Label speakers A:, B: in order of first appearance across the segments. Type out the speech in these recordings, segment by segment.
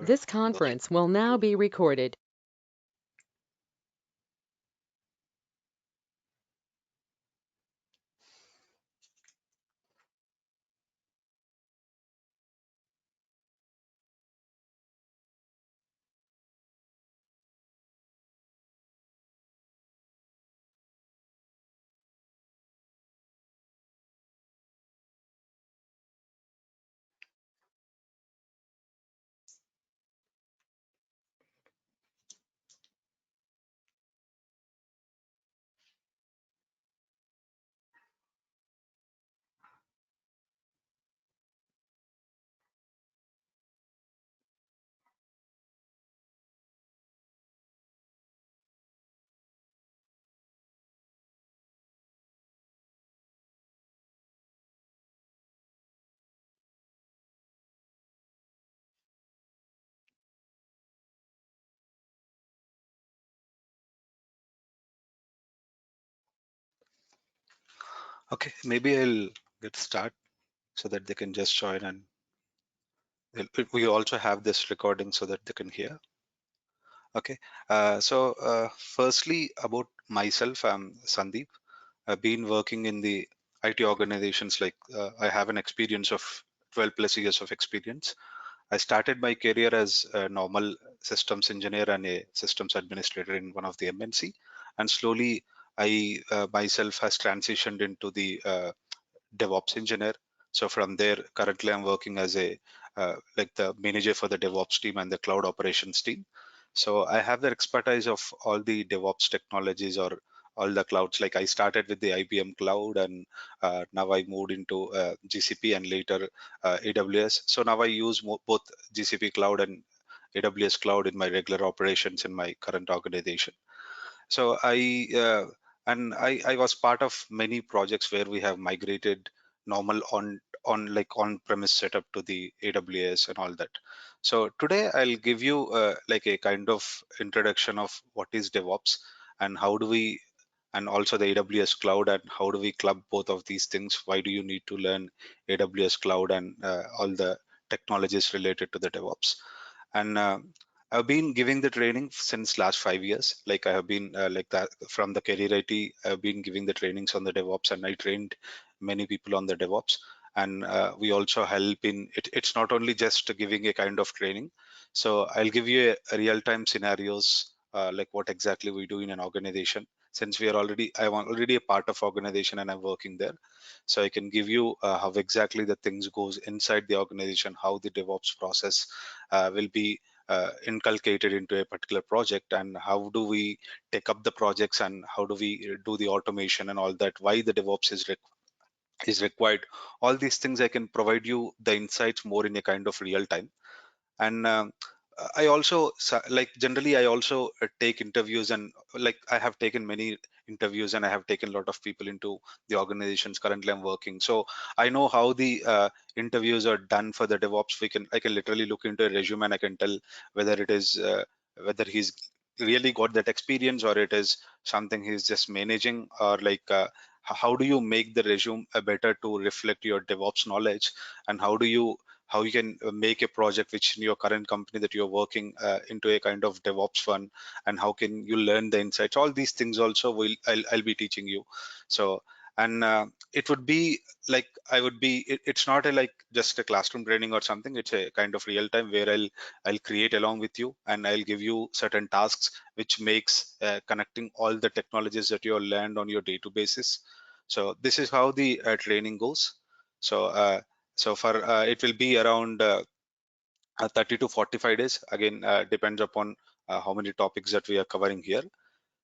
A: This conference will now be recorded.
B: Okay, maybe I'll get start so that they can just join, and we also have this recording so that they can hear. Okay, firstly about myself, I'm Sandeep. I've been working in the IT organizations, like I have an experience of 12 plus years of experience. I started my career as a normal systems engineer and a systems administrator in one of the MNC, and slowly I myself has transitioned into the DevOps engineer. So from there, currently I'm working as a like the manager for the DevOps team and the cloud operations team. So I have the expertise of all the DevOps technologies or all the clouds. Like I started with the IBM cloud, and now I moved into GCP and later AWS. So now I use both GCP cloud and AWS cloud in my regular operations in my current organization. So I was part of many projects where we have migrated normal on like on-premise setup to the AWS and all that. So today I'll give you like a kind of introduction of what is DevOps and how do we, and also the AWS cloud, and how do we club both of these things. Why do you need to learn AWS cloud and all the technologies related to the DevOps? And I've been giving the training since last 5 years. Like I have been like that from the career IT. I've been giving the trainings on the DevOps, and I trained many people on the DevOps. And we also help in it. It's not only just giving a kind of training. So I'll give you a real-time scenarios, like what exactly we do in an organization. Since I'm already a part of organization and I'm working there, so I can give you how exactly the things goes inside the organization, how the DevOps process will be inculcated into a particular project, and how do we take up the projects, and how do we do the automation and all that, why the DevOps is required. All these things I can provide you the insights more in a kind of real time. And I also like generally I also take interviews, and like I have taken many interviews and I have taken a lot of people into the organizations currently I'm working. So I know how the interviews are done for the DevOps. I can literally look into a resume and I can tell whether it is whether he's really got that experience, or it is something he's just managing, or like how do you make the resume better to reflect your DevOps knowledge, and how you can make a project which in your current company that you're working into a kind of DevOps one, and how can you learn the insights. All these things also I'll be teaching you. So, and it would be like it's not a like just a classroom training or something. It's a kind of real time where I'll create along with you, and I'll give you certain tasks which makes connecting all the technologies that you learned on your day-to basis. So this is how the training goes. So for it will be around 30 to 45 days. Again, depends upon how many topics that we are covering here.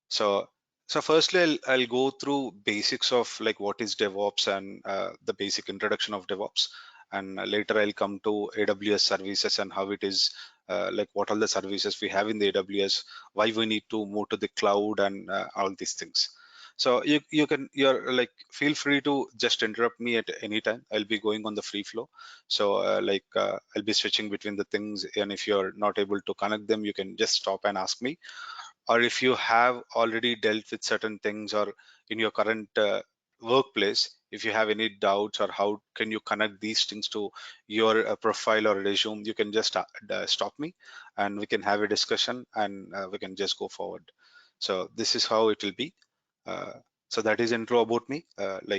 B: So, firstly, I'll go through basics of like what is DevOps, and the basic introduction of DevOps, and later I'll come to AWS services and how it is like what all the services we have in the AWS, why we need to move to the cloud, and all these things. So you're like feel free to just interrupt me at any time. I'll be going on the free flow. So I'll be switching between the things, and if you're not able to connect them, you can just stop and ask me. Or if you have already dealt with certain things, or in your current workplace if you have any doubts or how can you connect these things to your profile or resume, you can just stop me and we can have a discussion and we can just go forward. So this is how it will be. uh, so that is intro about me. I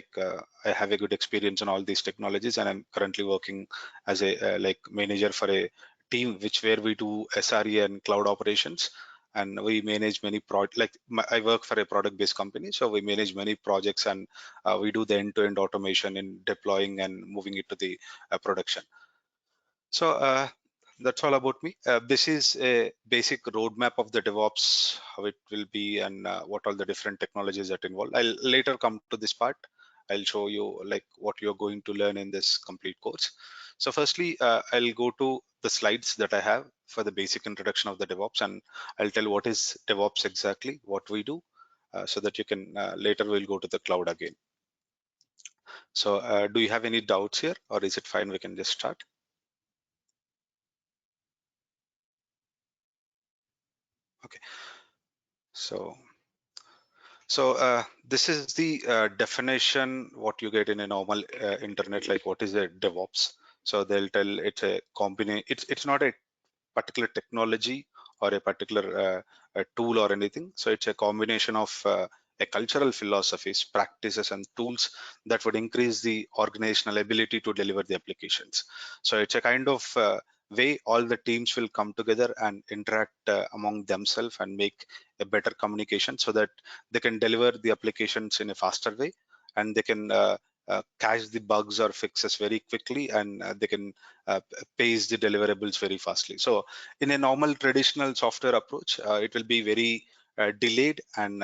B: have a good experience on all these technologies, and I'm currently working as a like manager for a team which where we do SRE and cloud operations, and we manage many I work for a product based company, so we manage many projects, and we do the end-to-end automation in deploying and moving it to the production. So that's all about me. This is a basic roadmap of the DevOps, how it will be, and what all the different technologies that involved. I'll later come to this part. I'll show you like what you're going to learn in this complete course. So firstly, I'll go to the slides that I have for the basic introduction of the DevOps, and I'll tell what is DevOps exactly, what we do, so that you can later we'll go to the cloud again. So do you have any doubts here, or is it fine? We can just start. Okay. So this is the definition what you get in a normal internet, like what is a DevOps. So they'll tell it's a combination. It's not a particular technology or a particular a tool or anything. So it's a combination of a cultural philosophies, practices, and tools that would increase the organizational ability to deliver the applications. So it's a kind of way all the teams will come together and interact among themselves and make a better communication so that they can deliver the applications in a faster way, and they can catch the bugs or fixes very quickly, and they can pace the deliverables very fastly. So in a normal traditional software approach, it will be very delayed, and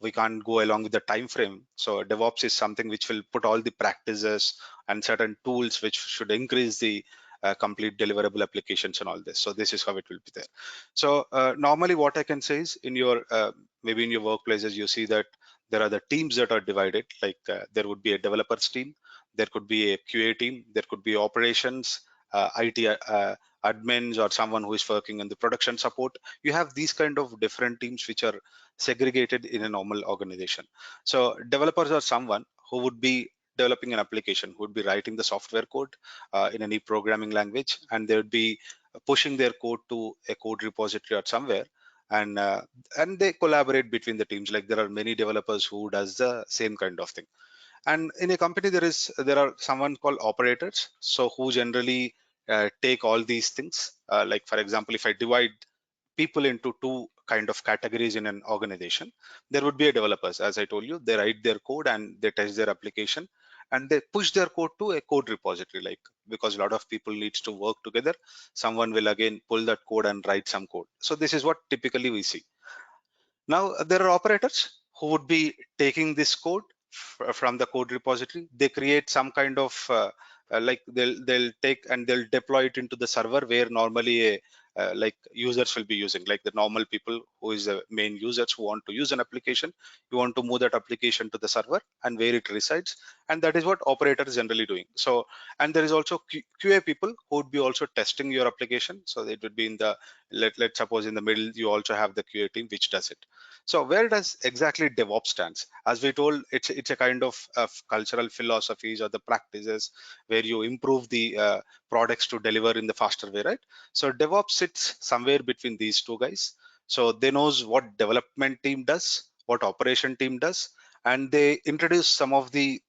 B: we can't go along with the time frame. So DevOps is something which will put all the practices and certain tools which should increase the complete deliverable applications and all this. So this is how it will be there. So normally what I can say is in your maybe in your workplaces, you see that there are the teams that are divided, like there would be a developers team, there could be a QA team, there could be operations, IT admins, or someone who is working in the production support. You have these kind of different teams which are segregated in a normal organization. So developers are someone who would be developing an application, who would be writing the software code in any programming language, and they would be pushing their code to a code repository or somewhere, and they collaborate between the teams. Like there are many developers who does the same kind of thing. And in a company there are someone called operators, so who generally take all these things. Like for example, if I divide people into two kind of categories in an organization, there would be a developers, as I told you, they write their code and they test their application, and they push their code to a code repository, like because a lot of people needs to work together, someone will again pull that code and write some code. So this is what typically we see. Now there are operators who would be taking this code from the code repository. They create some kind of like they'll take and they'll deploy it into the server where normally a like users will be using, like the normal people who is the main users who want to use an application. You want to move that application to the server and where it resides, and that is what operator is generally doing. So, and there is also QA people who would be also testing your application. So it would be in the let's suppose in the middle you also have the QA team which does it. So where does exactly DevOps stands? As we told, it's a kind of cultural philosophies or the practices where you improve the products to deliver in the faster way, right? So DevOps sits somewhere between these two guys. So they knows what development team does, what operation team does, and they introduce some of the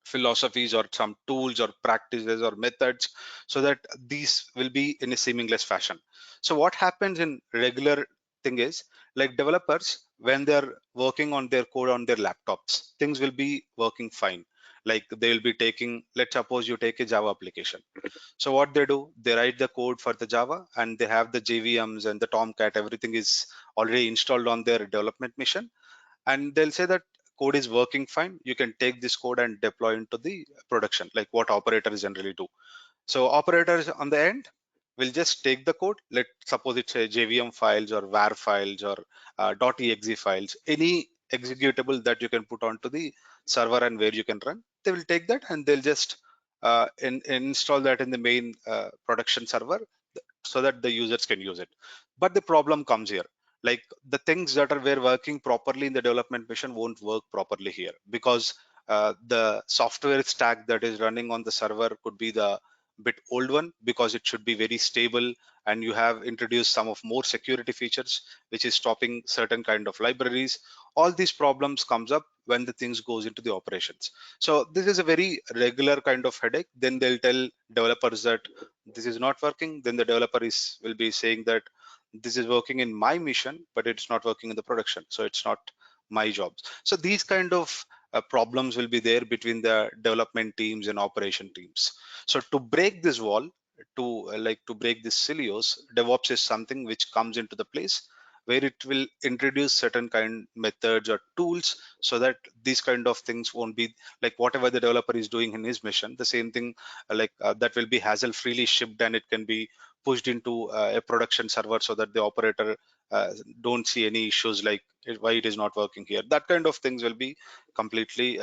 B: philosophies or some tools or practices or methods so that these will be in a seamless fashion. So what happens in regular thing is, like developers, when they're working on their code on their laptops, things will be working fine. Like they'll be taking, let's suppose you take a Java application. So what they do, they write the code for the Java, and they have the JVMs and the Tomcat, everything is already installed on their development machine, and they'll say that code is working fine, you can take this code and deploy into the production, like what operators generally do. So operators on the end will just take the code. Let's suppose it's a JVM files or var files or .exe files, any executable that you can put onto the server and where you can run. They will take that and they'll just install that in the main production server so that the users can use it. But the problem comes here. Like the things that are were working properly in the development mission won't work properly here, because the software stack that is running on the server could be the bit old one, because it should be very stable, and you have introduced some of more security features which is stopping certain kind of libraries. All these problems comes up when the things goes into the operations. So this is a very regular kind of headache. Then they'll tell developers that this is not working. Then the developer is will be saying that this is working in my mission, but it's not working in the production, so it's not my jobs. So these kind of problems will be there between the development teams and operation teams. So to break this wall, to break this silos, DevOps is something which comes into the place where it will introduce certain kind methods or tools, so that these kind of things won't be like whatever the developer is doing in his mission, the same thing that will be hassle freely shipped, and it can be pushed into a production server, so that the operator don't see any issues like why it is not working here. That kind of things will be completely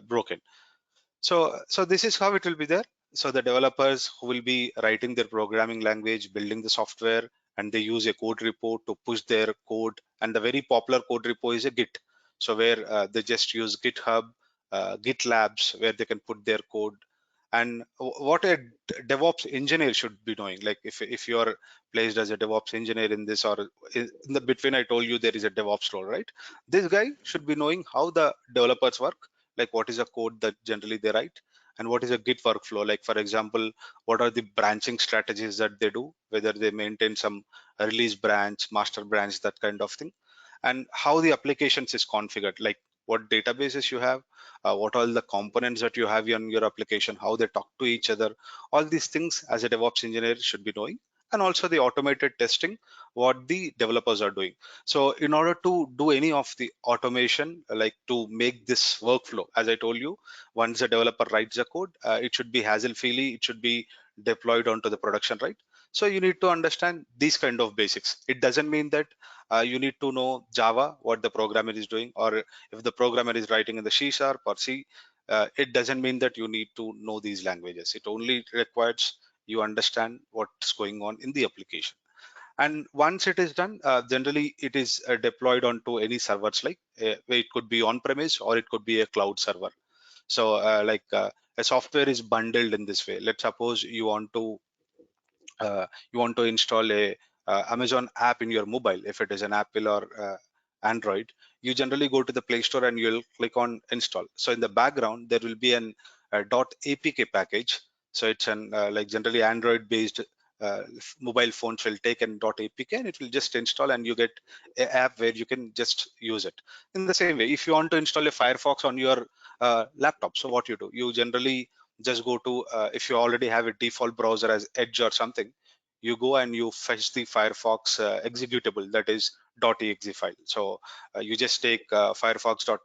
B: broken. So this is how it will be there. So the developers who will be writing their programming language, building the software, and they use a code repo to push their code. And the very popular code repo is a Git. So where they just use GitHub, GitLabs, where they can put their code. And what a DevOps engineer should be knowing, like if you are placed as a DevOps engineer in this, or in the between, I told you there is a DevOps role, right? This guy should be knowing how the developers work, like what is a code that generally they write, and what is a Git workflow. Like for example, what are the branching strategies that they do, whether they maintain some release branch, master branch, that kind of thing, and how the applications is configured, like what databases you have, what all the components that you have on your application, how they talk to each other. All these things as a DevOps engineer should be knowing. And also the automated testing, what the developers are doing. So in order to do any of the automation, like to make this workflow, as I told you, once the developer writes the code, it should be hassle free, it should be deployed onto the production, right? So you need to understand these kind of basics. It doesn't mean that you need to know Java, what the programmer is doing, or if the programmer is writing in the C sharp or C, it doesn't mean that you need to know these languages. It only requires you understand what's going on in the application. And once it is done, generally it is deployed onto any servers, like it could be on premise or it could be a cloud server. So a software is bundled in this way. Let's suppose you want to install a Amazon app in your mobile. If it is an Apple or Android, you generally go to the Play Store and you'll click on install. So in the background there will be an .apk package. So it's an like generally Android based mobile phones will take an .apk, and it will just install, and you get an app where you can just use it. In the same way, if you want to install a Firefox on your laptop, so what you do, you generally just go to if you already have a default browser as Edge or something, you go and you fetch the Firefox executable, that is .exe file. So you just take firefox.exe,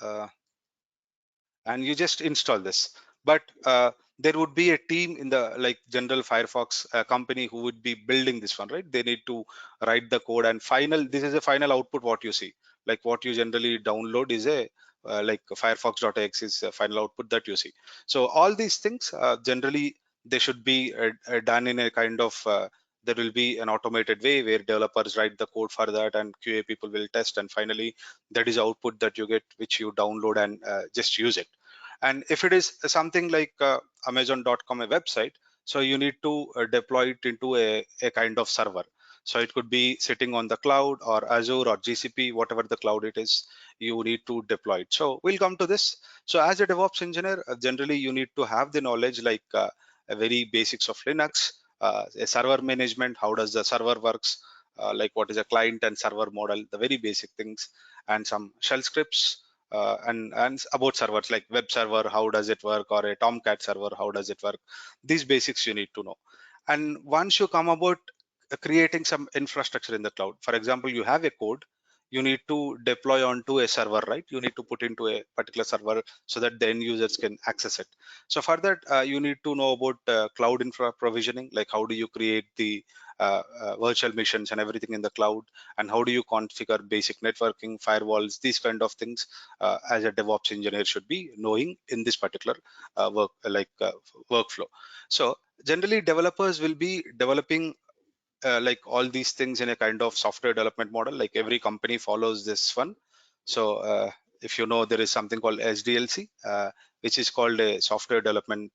B: uh, and you just install this. But there would be a team in the like general Firefox company who would be building this one, right? They need to write the code, and final, this is a final output what you see. Like what you generally download is a like firefox.exe is a final output that you see. So all these things generally they should be done in a kind of there will be an automated way where developers write the code for that, and QA people will test, and finally that is output that you get, which you download and just use it. And if it is something like amazon.com, a website, so you need to deploy it into a kind of server. So it could be sitting on the cloud or Azure or GCP, whatever the cloud it is, you need to deploy it. So we'll come to this. So as a DevOps engineer, generally you need to have the knowledge, like a very basics of Linux, a server management, how does the server works, like what is a client and server model, the very basic things, and some shell scripts, and about servers like web server, how does it work, or a Tomcat server, how does it work. These basics you need to know. And once you come about creating some infrastructure in the cloud, for example, you have a code, you need to deploy onto a server, right? You need to put into a particular server so that the end users can access it. So for that, you need to know about cloud infra provisioning, like how do you create the virtual machines and everything in the cloud, and how do you configure basic networking, firewalls, these kind of things as a DevOps engineer should be knowing in this particular workflow. So generally developers will be developing like all these things in a kind of software development model, like every company follows this one. So if you know, there is something called SDLC, which is called a software development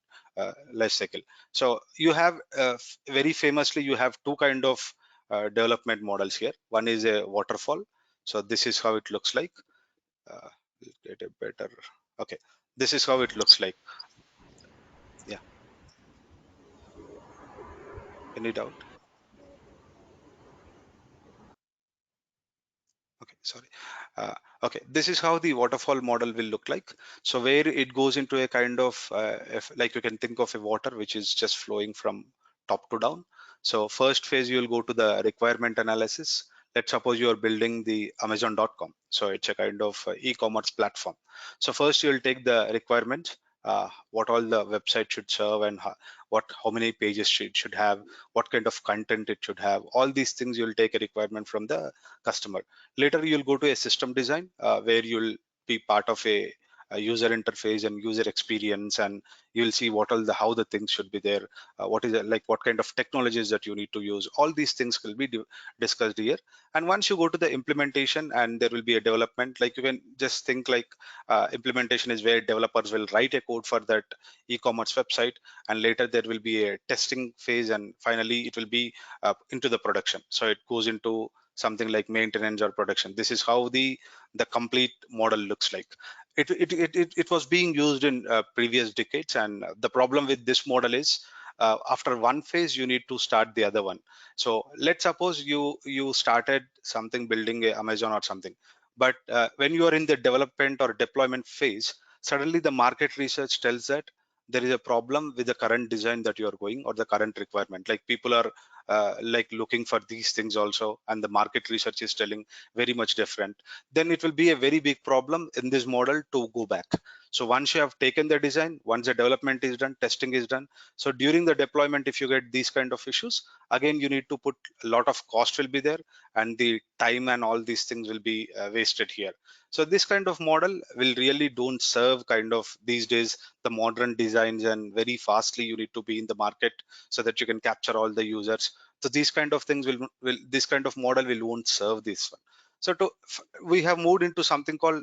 B: life cycle. So you have very famously, you have two kind of development models here. One is a waterfall. So this is how it looks like. uh, get a better, okay, this is how it looks like. Yeah, any doubt? Okay, sorry. Uh, okay, this is how the waterfall model will look like. So where it goes into a kind of, if, like you can think of a water which is just flowing from top to down. So first phase, you will go to the requirement analysis. Let's suppose you are building the Amazon.com. So it's a kind of e-commerce platform. So first you'll take the requirements, what all the website should serve, and how many pages should have, what kind of content it should have. All these things you'll take a requirement from the customer. Later, you'll go to a system design where you'll be part of a user interface and user experience, and you'll see what all the how the things should be there, what is it, like what kind of technologies that you need to use. All these things will be discussed here. And once you go to the implementation, and there will be a development, like you can just think like implementation is where developers will write a code for that e-commerce website, and later there will be a testing phase, and finally it will be into the production. So it goes into something like maintenance or production. This is how the complete model looks like. It was being used in previous decades, and the problem with this model is after one phase you need to start the other one. So let's suppose you started something, building a Amazon or something, but when you are in the development or deployment phase, suddenly the market research tells that there is a problem with the current design that you are going, or the current requirement, like people are like looking for these things also, and the market research is telling very much different. Then it will be a very big problem in this model to go back. So once you have taken the design, once the development is done, testing is done, so during the deployment, if you get these kind of issues, again you need to put a lot of cost will be there, and the time and all these things will be wasted here. So this kind of model will really don't serve kind of these days the modern designs, and very fastly you need to be in the market so that you can capture all the users. So these kind of things will this kind of model will won't serve this one. So we have moved into something called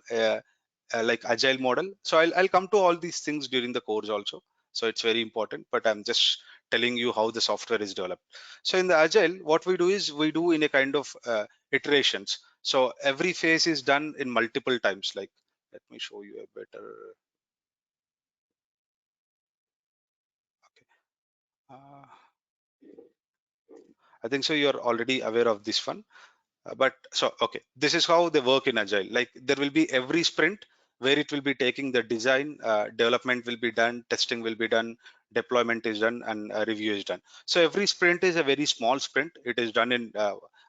B: like agile model. So I'll come to all these things during the course also. So it's very important, but I'm just telling you how the software is developed. So in the agile, what we do is we do in a kind of iterations. So every phase is done in multiple times. Like, let me show you a better. Okay. Uh, I think so. You're already aware of this one. But so, okay, this is how they work in agile. Like there will be every sprint where it will be taking the design, development will be done, testing will be done, deployment is done, and review is done. So every sprint is a very small sprint. It is done in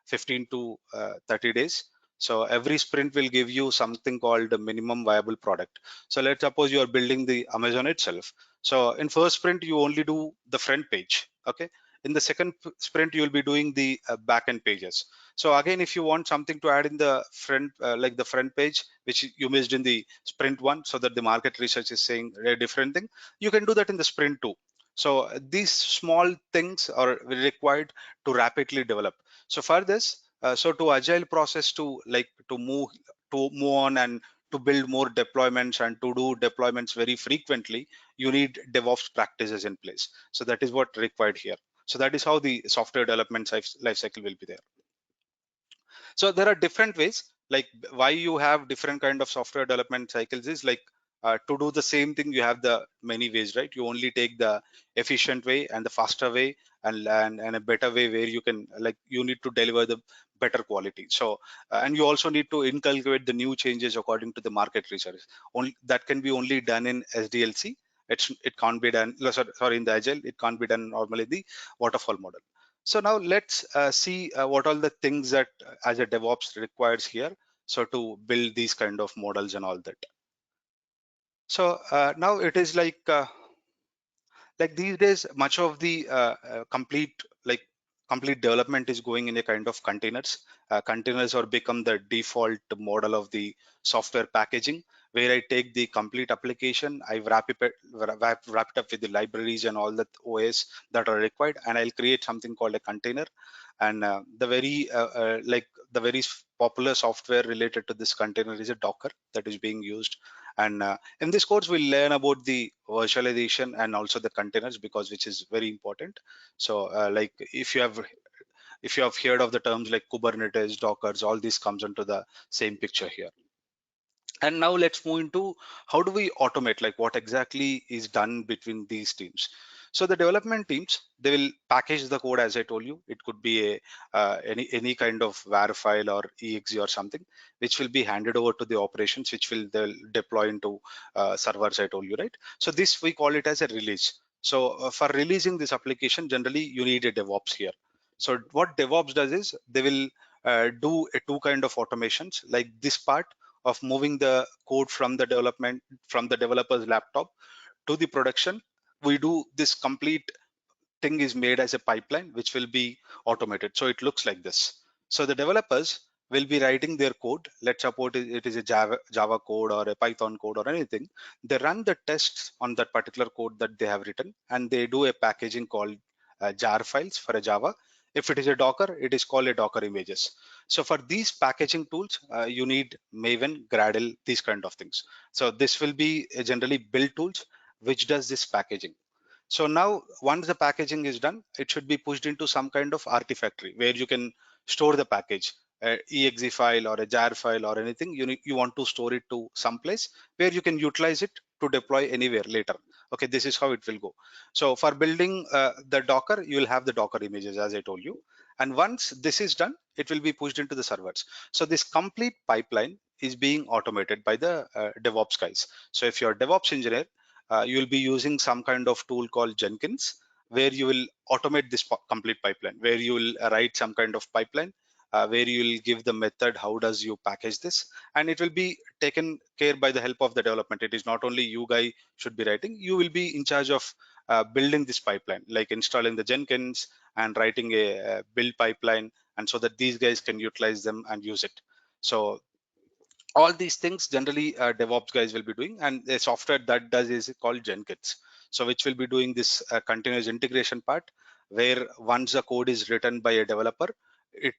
B: 15 to 30 days. So every sprint will give you something called the minimum viable product. So let's suppose you are building the Amazon itself. So in first sprint, you only do the front page. Okay. In the second sprint, you will be doing the back end pages. So again, if you want something to add in the front, like the front page, which you missed in the sprint one, so that the market research is saying a different thing, you can do that in the sprint two. So these small things are required to rapidly develop. So for this, so to agile process to like to move on and to build more deployments and to do deployments very frequently, you need DevOps practices in place. So that is what required here. So that is how the software development life cycle will be there. So there are different ways, like why you have different kind of software development cycles is like to do the same thing, you have the many ways, right? You only take the efficient way and the faster way, and a better way where you can, like, you need to deliver the better quality. So and you also need to inculcate the new changes according to the market research. Only that can be only done in SDLC. It can't be done, no, sorry, in the agile it can't be done normally the waterfall model. So now let's see what all the things that as a DevOps requires here. So to build these kind of models and all that. So now it is like these days, much of the complete development is going in a kind of containers. Containers are become the default model of the software packaging, where I take the complete application, I wrap it up with the libraries and all the OS that are required, and I'll create something called a container. And the very popular software related to this container is a Docker that is being used. And in this course, we'll learn about the virtualization and also the containers, because which is very important. So like if you have heard of the terms like Kubernetes, Dockers, all this comes into the same picture here. And now let's move into how do we automate, like what exactly is done between these teams. So the development teams, they will package the code. As I told you, it could be a any kind of var file or exe or something, which will be handed over to the operations, which will they'll deploy into servers, I told you, right? So this we call it as a release. So for releasing this application, generally you need a DevOps here. So what DevOps does is they will do a two kind of automations, like this part of moving the code from the developer's laptop to the production. We do this complete thing is made as a pipeline which will be automated. So it looks like this. So the developers will be writing their code. Let's suppose it is a Java code or a Python code or anything. They run the tests on that particular code that they have written, and they do a packaging called jar files for a Java. If it is a Docker, it is called a Docker images. So for these packaging tools, you need Maven, Gradle, these kind of things. So this will be generally build tools which does this packaging. So now once the packaging is done, it should be pushed into some kind of artifactory where you can store the package, exe file or a jar file or anything. You want to store it to some place where you can utilize it to deploy anywhere later. Okay, this is how it will go. So for building the Docker, you will have the Docker images, as I told you. And once this is done, it will be pushed into the servers. So this complete pipeline is being automated by the DevOps guys. So if you're a DevOps engineer, you will be using some kind of tool called Jenkins, where you will automate this complete pipeline, where you will write some kind of pipeline, where you will give the method, how does you package this, and it will be taken care by the help of the development. It is not only you guy should be writing, you will be in charge of building this pipeline, like installing the Jenkins and writing a build pipeline, and so that these guys can utilize them and use it. So all these things generally DevOps guys will be doing, and the software that does is called Jenkins. So which will be doing this continuous integration part, where once the code is written by a developer, it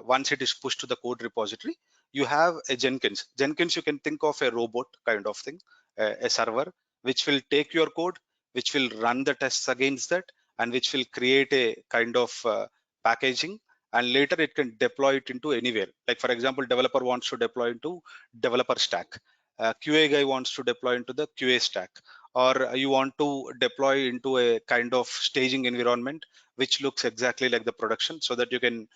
B: once it is pushed to the code repository, you have a Jenkins. Jenkins, you can think of a robot kind of thing, a server which will take your code, which will run the tests against that, and which will create a kind of packaging, and later it can deploy it into anywhere. Like for example, developer wants to deploy into developer stack, QA guy wants to deploy into the QA stack, or you want to deploy into a kind of staging environment which looks exactly like the production, so that you can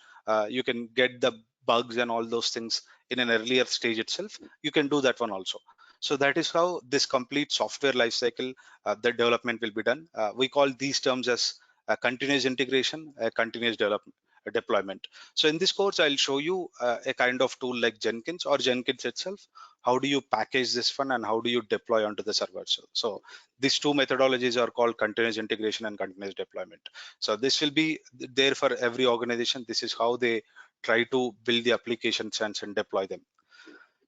B: get the bugs and all those things in an earlier stage itself. You can do that one also. So that is how this complete software lifecycle, the development will be done. We call these terms as continuous integration, continuous development, deployment. So in this course, I'll show you a kind of tool like Jenkins or Jenkins itself. How do you package this one and how do you deploy onto the server? So these two methodologies are called continuous integration and continuous deployment. So this will be there for every organization. This is how they try to build the applications and deploy them.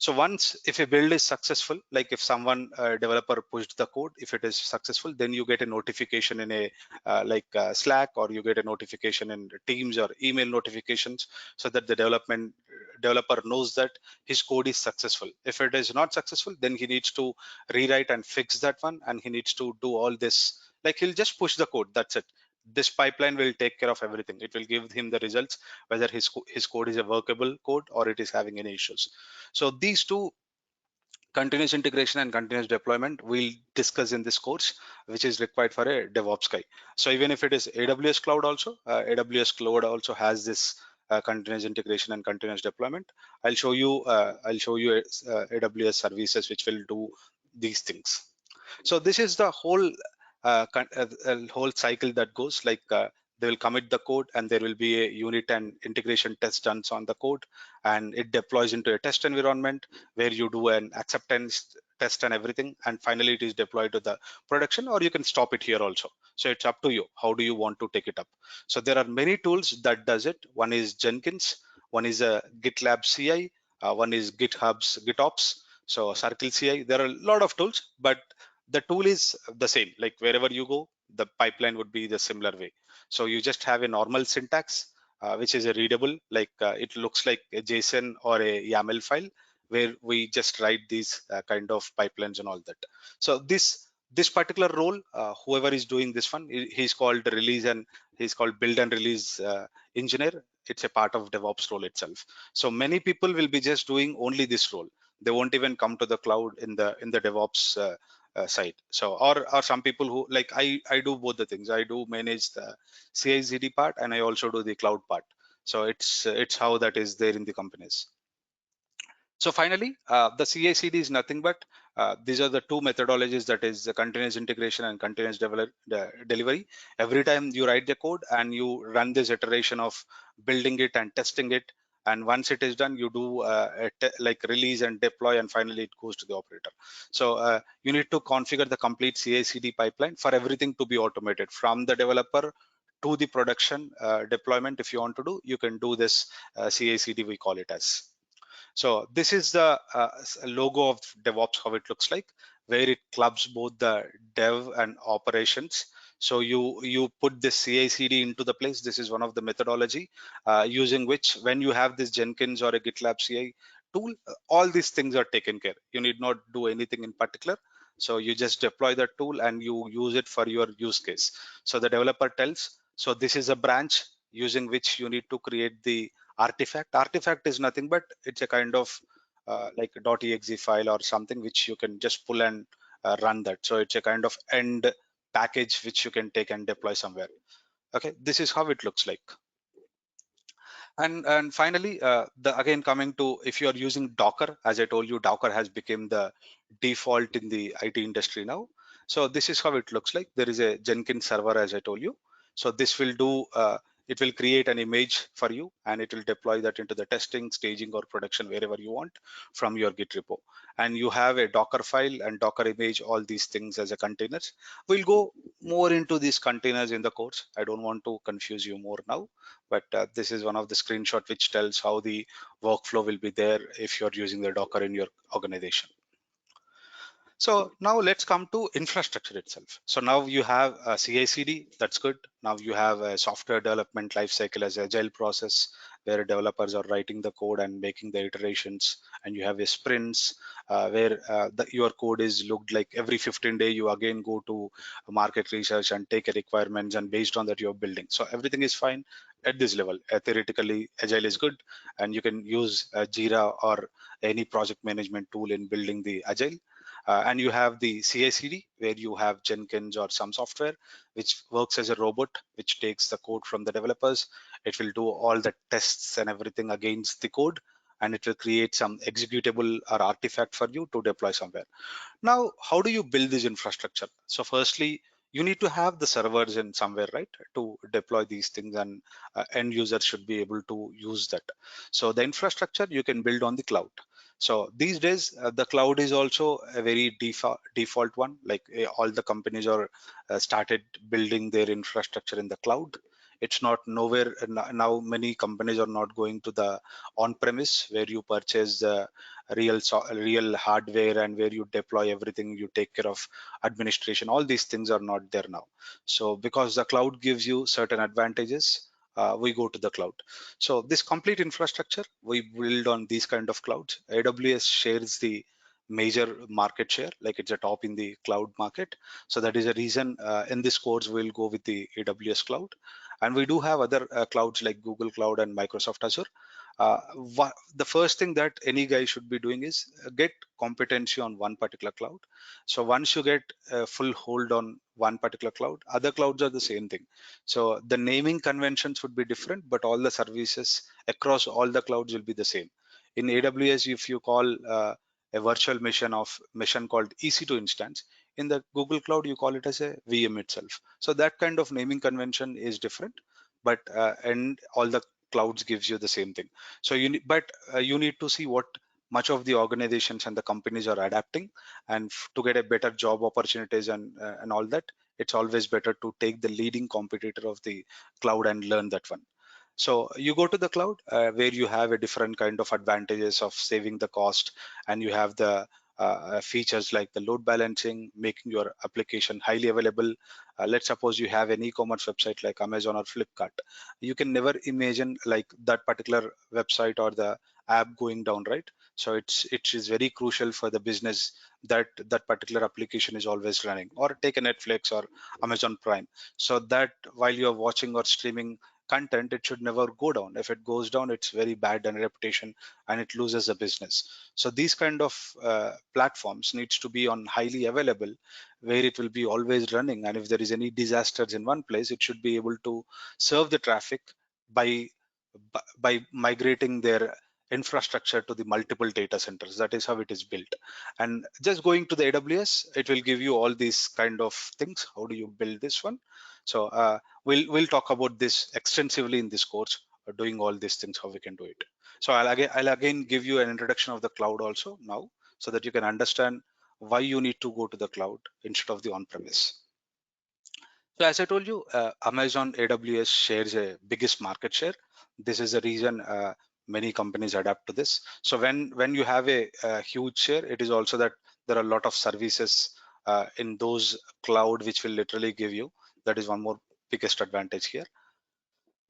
B: So once if a build is successful, like if someone developer pushed the code, if it is successful, then you get a notification in a Slack, or you get a notification in Teams or email notifications, so that the developer knows that his code is successful. If it is not successful, then he needs to rewrite and fix that one, and he needs to do all this. Like he'll just push the code. That's it. This pipeline will take care of everything. It will give him the results, whether his code is a workable code or it is having any issues. So these two, continuous integration and continuous deployment, we'll discuss in this course, which is required for a DevOps guy. So even if it is AWS cloud also, AWS cloud also has this continuous integration and continuous deployment. I'll show you AWS services which will do these things. So this is the whole cycle that goes like they will commit the code, and there will be a unit and integration test done on the code, and it deploys into a test environment where you do an acceptance test and everything, and finally it is deployed to the production, or you can stop it here also. So it's up to you, how do you want to take it up. So there are many tools that does it. One is Jenkins, one is a GitLab CI, one is GitHub's GitOps. So Circle CI, there are a lot of tools, but the tool is the same. Like wherever you go, the pipeline would be the similar way. So you just have a normal syntax, which is a readable, like it looks like a JSON or a YAML file, where we just write these kind of pipelines and all that. So this particular role, whoever is doing this one, he's called release, and he's called build and release engineer. It's a part of DevOps role itself. So many people will be just doing only this role. They won't even come to the cloud in the DevOps side. So or some people who, like, I do both the things. I do manage the CI/CD part, and I also do the cloud part. So it's how that is there in the companies. So finally, the CI/CD is nothing but these are the two methodologies, that is the continuous integration and continuous delivery. Every time you write the code and you run this iteration of building it and testing it, and once it is done, you do like release and deploy, and finally it goes to the operator. So you need to configure the complete CI/CD pipeline for everything to be automated from the developer to the production deployment. If you want to do, you can do this CI/CD, we call it as. So this is the logo of DevOps, how it looks like, where it clubs both the dev and operations. So you put this CI/CD into the place. This is one of the methodology using which, when you have this Jenkins or a GitLab CI tool, all these things are taken care. You need not do anything in particular. So you just deploy the tool and you use it for your use case. So the developer tells, so this is a branch using which you need to create the artifact. Artifact is nothing but it's a kind of like a .exe file or something which you can just pull and run that. So it's a kind of end package which you can take and deploy somewhere. Okay, this is how it looks like. And finally, the again coming to, if you are using Docker, as I told you, Docker has become the default in the IT industry now. So this is how it looks like. There is a Jenkins server, as I told you. So this will do, it will create an image for you, and it will deploy that into the testing, staging, or production, wherever you want from your Git repo. And you have a Docker file and Docker image, all these things as a containers. We'll go more into these containers in the course. I don't want to confuse you more now, but this is one of the screenshot which tells how the workflow will be there if you're using the Docker in your organization. So now let's come to infrastructure itself. So now you have a CI/CD, that's good. Now you have a software development lifecycle as agile process, where developers are writing the code and making the iterations, and you have a sprints where your code is looked like every 15 days. You again go to market research and take a requirements, and based on that you're building. So everything is fine at this level. Theoretically, agile is good, and you can use Jira or any project management tool in building the agile. And you have the CI/CD, where you have Jenkins or some software which works as a robot, which takes the code from the developers. It will do all the tests and everything against the code, and it will create some executable or artifact for you to deploy somewhere. Now, how do you build this infrastructure? So firstly, you need to have the servers in somewhere, right, to deploy these things, and end users should be able to use that. So the infrastructure you can build on the cloud. So these days, the cloud is also a very default one. Like all the companies are started building their infrastructure in the cloud. It's not nowhere now. Many companies are not going to the on-premise, where you purchase the real hardware and where you deploy everything, you take care of administration. All these things are not there now. So because the cloud gives you certain advantages, we go to the cloud. So this complete infrastructure we build on these kind of clouds. AWS shares the major market share, like it's a top in the cloud market. So that is a reason in this course we'll go with the AWS cloud. And we do have other clouds like Google Cloud and Microsoft Azure. The first thing that any guy should be doing is get competency on one particular cloud. So once you get a full hold on one particular cloud, other clouds are the same thing. So the naming conventions would be different, but all the services across all the clouds will be the same. In AWS, if you call a virtual mission called EC2 instance, in the Google Cloud you call it as a VM itself. So that kind of naming convention is different, but and all the clouds gives you the same thing. So you need to see what much of the organizations and the companies are adapting, and to get a better job opportunities and all that, it's always better to take the leading competitor of the cloud and learn that one. So you go to the cloud where you have a different kind of advantages of saving the cost, and you have the features like the load balancing, making your application highly available. Let's suppose you have an e-commerce website like Amazon or Flipkart. You can never imagine like that particular website or the app going down, right? So it is very crucial for the business that that particular application is always running. Or take a Netflix or Amazon Prime, so that while you're watching or streaming content, it should never go down. If it goes down, it's very bad and reputation, and it loses the business. So these kind of platforms needs to be on highly available, where it will be always running, and if there is any disasters in one place, it should be able to serve the traffic by by migrating their infrastructure to the multiple data centers. That is how it is built. And just going to the AWS, it will give you all these kind of things. How do you build this one? So we'll talk about this extensively in this course, doing all these things, how we can do it. So I'll again give you an introduction of the cloud also now, so that you can understand why you need to go to the cloud instead of the on-premise. So as I told you, Amazon AWS shares a biggest market share. This is the reason many companies adapt to this. So when you have a huge share, it is also that there are a lot of services in those cloud which will literally give you. That is one more biggest advantage here.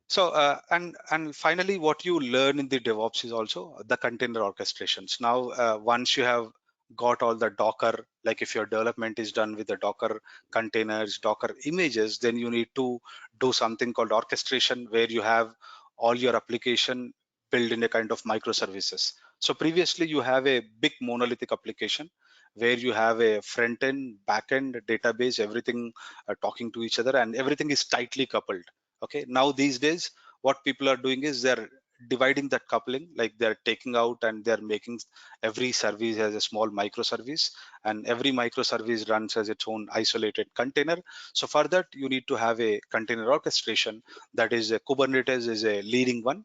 B: So and finally, what you learn in the DevOps is also the container orchestrations. Now, once you have got all the Docker, like if your development is done with the Docker containers, Docker images, then you need to do something called orchestration, where you have all your application built in a kind of microservices. So previously, you have a big monolithic application where you have a front end, back end, database, everything talking to each other, and everything is tightly coupled. Okay, now these days what people are doing is they're dividing that coupling, like they're taking out and they're making every service as a small microservice, and every microservice runs as its own isolated container. So for that, you need to have a container orchestration. That is, a Kubernetes is a leading one.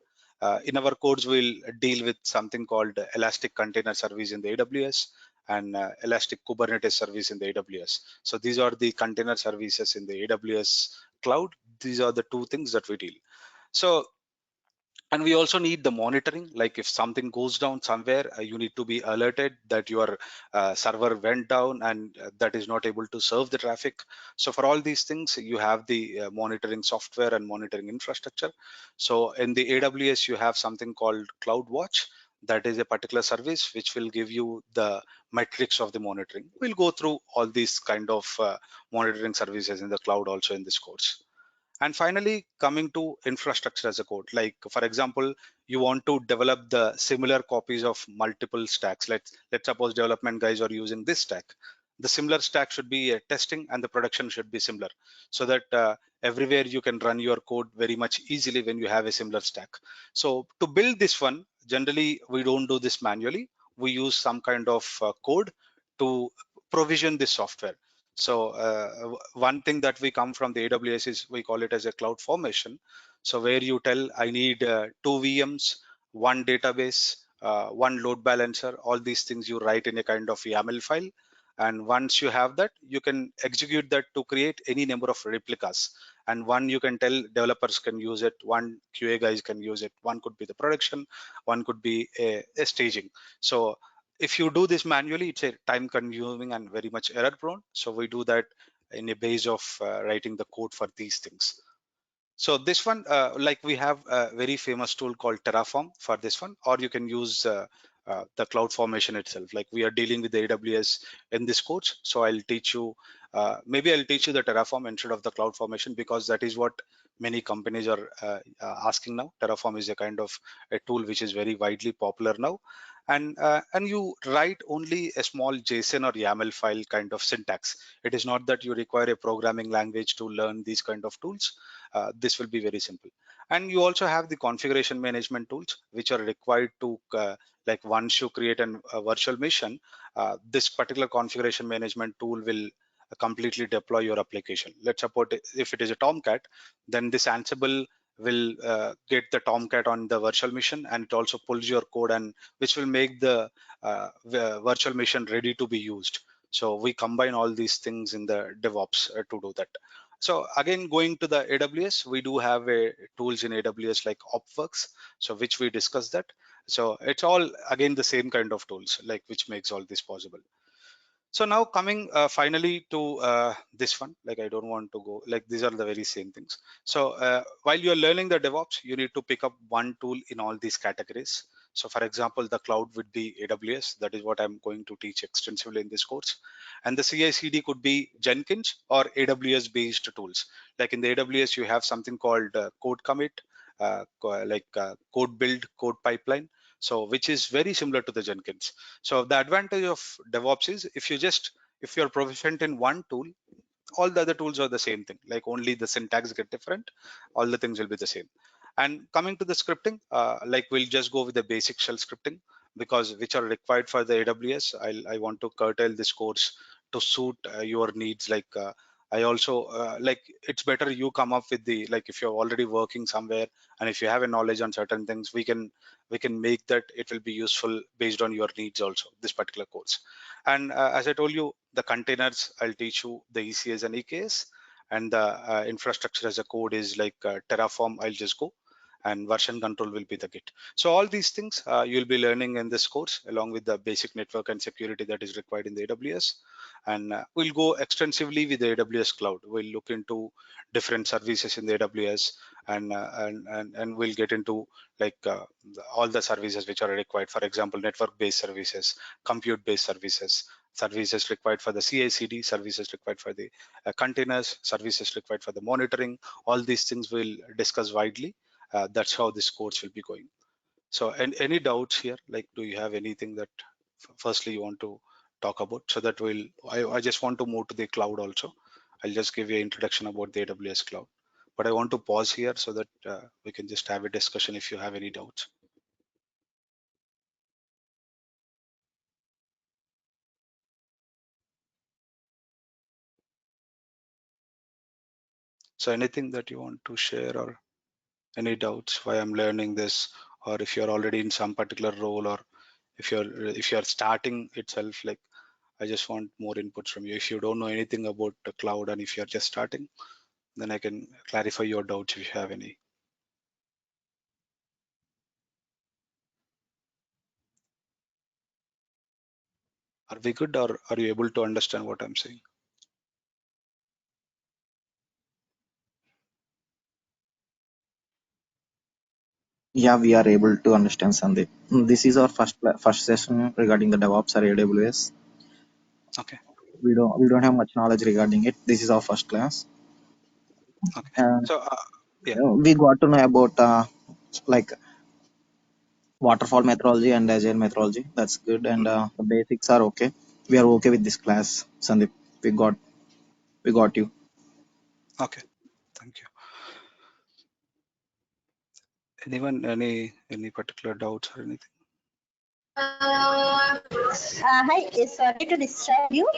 B: In our codes, we'll deal with something called elastic container service in the AWS, and elastic Kubernetes service in the AWS. So these are the container services in the AWS cloud. These are the two things that we deal. So, and we also need the monitoring. Like if something goes down somewhere, you need to be alerted that your server went down, and that is not able to serve the traffic. So for all these things, you have the monitoring software and monitoring infrastructure. So in the AWS, you have something called CloudWatch. That is a particular service which will give you the metrics of the monitoring. We'll go through all these kind of monitoring services in the cloud also in this course. And finally, coming to infrastructure as a code, like for example, you want to develop the similar copies of multiple stacks. Let's suppose development guys are using this stack. The similar stack should be testing, and the production should be similar, so that everywhere you can run your code very much easily when you have a similar stack. So to build this one, generally we don't do this manually. We use some kind of code to provision this software. So one thing that we come from the AWS is we call it as a cloud formation. So where you tell I need two VMs, one database, one load balancer, all these things you write in a kind of YAML file. And once you have that, you can execute that to create any number of replicas. And one you can tell developers can use it, one QA guys can use it, one could be the production, one could be a staging. So if you do this manually, it's a time consuming and very much error prone. So we do that in a base of writing the code for these things. So this one, like we have a very famous tool called Terraform for this one, or you can use the cloud formation itself. Like we are dealing with the AWS in this course. So I'll teach you, maybe I'll teach you the Terraform instead of the cloud formation, because that is what many companies are asking now. Terraform is a kind of a tool which is very widely popular now. And you write only a small JSON or YAML file kind of syntax. It is not that you require a programming language to learn these kind of tools. This will be very simple. And you also have the configuration management tools which are required to like once you create a virtual machine, this particular configuration management tool will completely deploy your application. Let's suppose if it is a Tomcat, then this Ansible will get the Tomcat on the virtual machine, and it also pulls your code, and which will make the virtual machine ready to be used. So we combine all these things in the DevOps to do that. So again, going to the AWS, we do have tools in AWS like Opworks, so which we discussed that. So it's all again the same kind of tools, like which makes all this possible. So now coming finally to this one, like I don't want to go, like these are the very same things. So while you're learning the DevOps, you need to pick up one tool in all these categories. So for example, the cloud would be AWS. That is what I'm going to teach extensively in this course. And the CI/CD could be Jenkins or AWS based tools. Like in the AWS, you have something called code commit, code build, code pipeline. So which is very similar to the Jenkins. So the advantage of DevOps is if you're proficient in one tool, all the other tools are the same thing, like only the syntax get different, all the things will be the same. And coming to the scripting, like we'll just go with the basic shell scripting, because which are required for the AWS. I want to curtail this course to suit your needs. I also like it's better you come up with the, like if you're already working somewhere and if you have a knowledge on certain things, we can make that it will be useful based on your needs also, this particular course. And as I told you, the containers, I'll teach you the ECS and EKS, and the infrastructure as a code is like Terraform, I'll just go, and version control will be the Git. So all these things you'll be learning in this course, along with the basic network and security that is required in the AWS. And we'll go extensively with the AWS cloud. We'll look into different services in the AWS, and we'll get into like all the services which are required. For example, network-based services, compute-based services, services required for the CI/CD, services required for the containers, services required for the monitoring. All these things we'll discuss widely. That's how this course will be going. So, any doubts here? Like, do you have anything that firstly you want to talk about? So that I just want to move to the cloud also. I'll just give you an introduction about the AWS cloud. But I want to pause here so that we can just have a discussion if you have any doubts. So anything that you want to share, or any doubts why I'm learning this, or if you're already in some particular role, or if you're starting itself, like I just want more inputs from you. If you don't know anything about the cloud and if you're just starting, then I can clarify your doubts if you have any. Are we good, or are you able to understand what I'm saying?
C: Yeah, we are able to understand Sandeep. This is our first session regarding the DevOps or AWS.
B: Okay.
C: We don't have much knowledge regarding it. This is our first class.
B: Okay.
C: Uh,
B: So yeah.
C: we got to know about like waterfall methodology and agile methodology. That's good, and
B: Mhm.
C: the basics are okay. We are okay with this class, Sandeep. We got we got you.
B: Okay. Thank you. Anyone, any particular doubts or anything?
D: Hi, sorry to disturb you.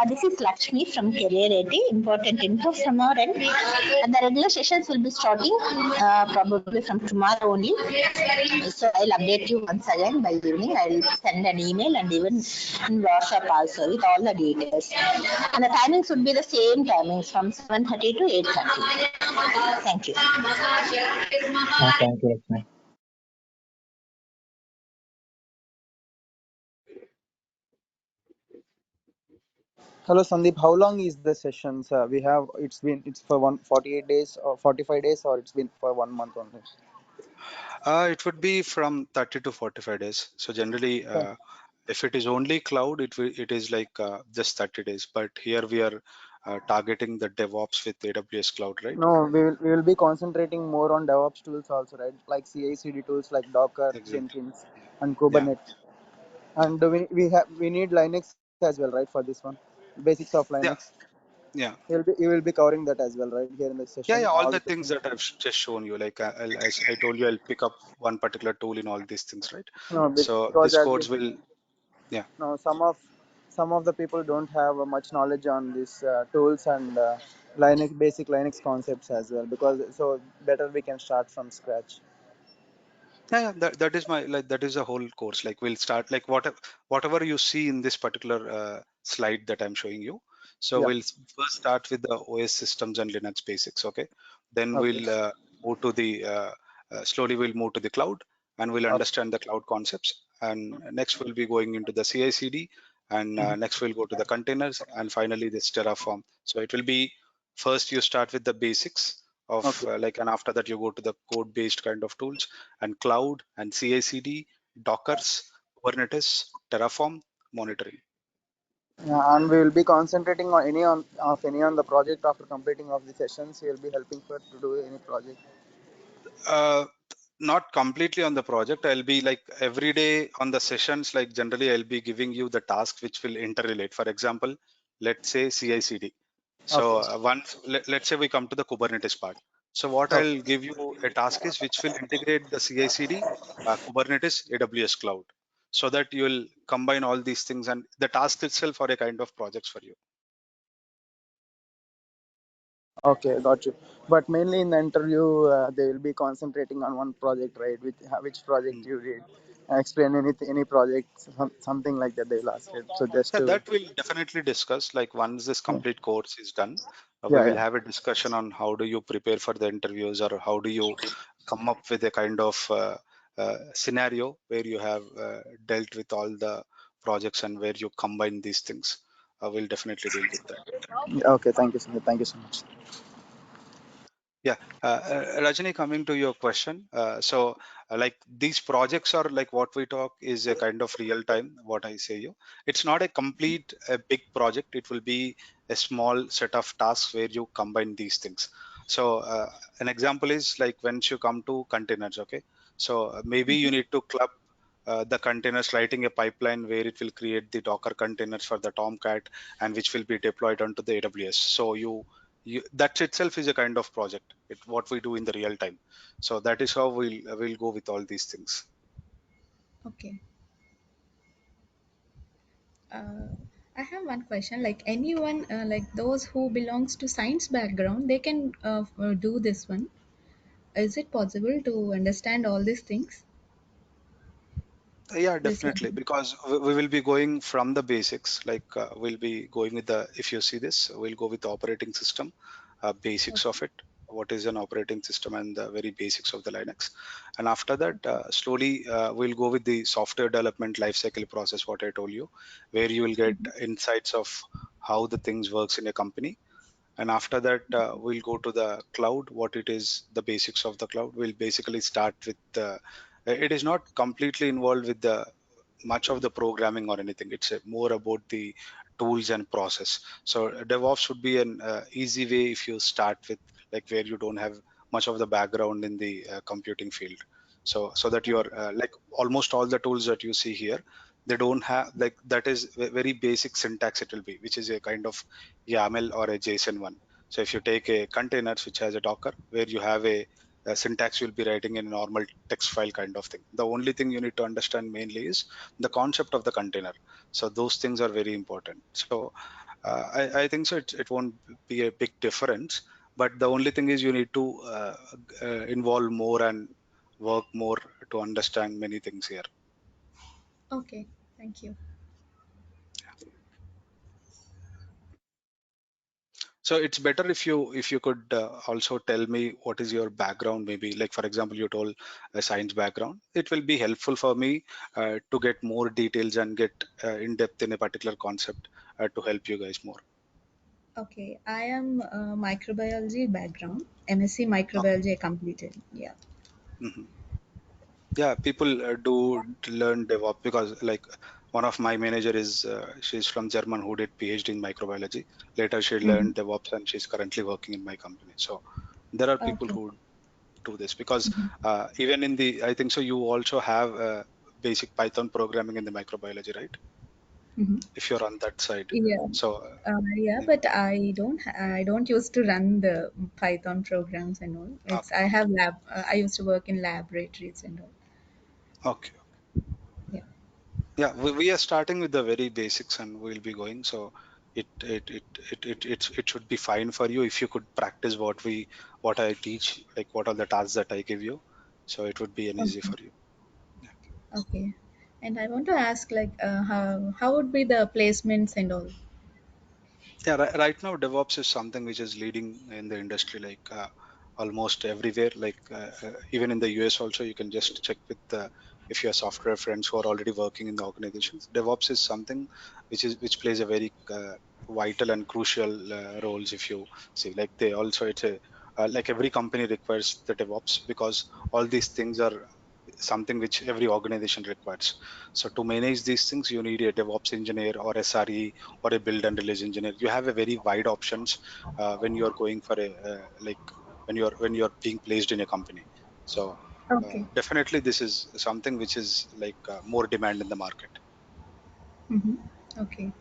D: This is Lakshmi from Career 80. Important info from our end. And the regular sessions will be starting probably from tomorrow only. So I'll update you once again by evening. I'll send an email and even in WhatsApp also with all the details. And the timings would be the same timings from 7:30 to 8:30. Thank you.
C: Thank you, Lakshmi.
E: Hello Sandeep, how long is the sessions? We have it's for 148 days or 45 days, or it's been for 1 month only.
B: It would be from 30 to 45 days. So generally,
E: Okay.
B: if it is only cloud, it is like just 30 days. But here we are targeting the DevOps with AWS cloud, right?
E: No, we will be concentrating more on DevOps tools also, right? Like CI/CD tools like Docker,
B: Exactly.
E: Jenkins, and
B: Yeah.
E: Kubernetes. And we need Linux as well, right? For this one, basics of
B: Yeah.
E: Linux.
B: Yeah.
E: You will be covering that as well, right? Here in the
B: Yeah.
E: session,
B: Yeah. All
E: all
B: the
E: the
B: things
E: sessions.
B: that I've just shown you, like as I told you, I'll pick up one particular tool in all these things, right?
E: No,
B: So
E: because
B: this
E: as
B: course will, yeah.
E: no, some of the people don't have much knowledge on these tools and Linux basic Linux concepts as well. Because so better we can start from scratch.
B: Yeah, yeah, that is my, like that is a whole course. Like we'll start like whatever you see in this particular slide that I'm showing you. So
E: Yeah.
B: we'll first start with the OS systems and Linux basics. Okay. Then
E: Okay.
B: we'll move to the slowly we'll move to the cloud, and we'll
E: Okay.
B: understand the cloud concepts. And next we'll be going into the CI/CD, and
E: Mhm.
B: next we'll go to the containers, and finally this Terraform. So it will be first you start with the basics of
E: Okay.
B: and after that you go to the code-based kind of tools and cloud and CI/CD, Dockers, Kubernetes, Terraform, monitoring.
E: Yeah, and we will be concentrating on any on the project after completing of the sessions. We will be helping for to do any project.
B: Uh, Not completely on the project. I'll be like every day on the sessions, like generally I'll be giving you the task which will interrelate. For example, let's say CI/CD. So
E: Okay.
B: once let's say we come to the Kubernetes part. So what
E: Okay.
B: I'll give you a task is which will integrate the CI/CD, Kubernetes, AWS cloud, so that you will combine all these things, and the task itself are a kind of projects for you.
E: Okay, got you. But mainly in the interview, they will be concentrating on one project, right? Which project
B: Mm.
E: you did. Explain any project, something like that. They will ask it. So just
B: Yeah,
E: to
B: that we'll definitely discuss. Like once this
E: yeah,
B: complete course is done, we
E: yeah,
B: will
E: yeah.
B: have a discussion on how do you prepare for the interviews, or how do you come up with a kind of scenario where you have dealt with all the projects and where you combine these things. We'll definitely deal with that.
E: Yeah, okay, thank you, Sanjay. Thank you so much.
B: Yeah, Rajani, coming to your question, like these projects are like what we talk is a kind of real time. What I say you, it's not a complete a big project. It will be a small set of tasks where you combine these things. So an example is like once you come to containers. Okay, so maybe you need to club the containers, writing a pipeline where it will create the Docker containers for the Tomcat, and which will be deployed onto the AWS. So that itself is a kind of project, what we do in the real time. So that is how we'll go with all these things.
F: Okay. Uh, I have one question. Like anyone, like those who belongs to science background, they can do this one. Is it possible to understand all these things?
B: Yeah,
F: This
B: definitely,
F: one.
B: because we will be going from the basics. Like we'll be going with the, if you see this, we'll go with the operating system, basics
F: Okay.
B: of it, what is an operating system, and the very basics of the Linux. And after that,
F: Okay.
B: slowly we'll go with the software development lifecycle process, what I told you, where you will get
F: Mhm.
B: insights of how the things works in a company. And after that we'll go to the cloud, what it is, the basics of the cloud. We'll basically start with it is not completely involved with the much of the programming or anything. It's more about the tools and process. So DevOps would be an easy way if you start with, like where you don't have much of the background in the computing field. So that you're like almost all the tools that you see here, they don't have like that is very basic syntax it will be, which is a kind of YAML or a JSON one. So if you take a containers which has a Docker, where you have a syntax you'll be writing in a normal text file kind of thing. The only thing you need to understand mainly is the concept of the container. So those things are very important. So I think so. It won't be a big difference, but the only thing is you need to involve more and work more to understand many things here.
F: Okay. Thank you.
B: So it's better if you could also tell me what is your background, maybe like for example you told a science background. It will be helpful for me to get more details and get in depth in a particular concept to help you guys more.
F: Okay. I am microbiology background. MSc
B: Okay.
F: microbiology I completed. Yeah.
B: Mhm. Yeah, people do learn DevOps because like one of my manager is she's from German who did PhD in microbiology. Later she
F: Mm-hmm.
B: learned DevOps and she's currently working in my company. So there are people
F: Okay.
B: who do this because
F: Mm-hmm.
B: even in the, I think so you also have basic Python programming in the microbiology, right?
F: Mm-hmm.
B: If you're on that side.
F: Yeah.
B: So
F: Yeah,
B: yeah.
F: but I don't used to run the Python programs and all. It's I
B: Okay,
F: have lab. I used to work in laboratories and all.
B: okay.
F: Yeah.
B: Yeah, we are starting with the very basics and we'll be going. So it should be fine for you if you could practice what I teach, like what are the tasks that I give you. So it would be an easy
F: Okay.
B: for you. Yeah.
F: Okay. And I want to ask, like, how would be the placements and all?
B: Yeah, right now DevOps is something which is leading in the industry, like almost everywhere. Like even in the US also, you can just check with if your software friends who are already working in the organizations. DevOps is something which plays a very vital and crucial roles. If you see, like they also it's a like every company requires the DevOps because all these things are something which every organization requires. So to manage these things, you need a DevOps engineer or SRE or a build and release engineer. You have a very wide options when you are going for a like when you're being placed in a company. So
F: Okay.
B: definitely this is something which is like more demand in the market.
F: Mm-hmm. Okay.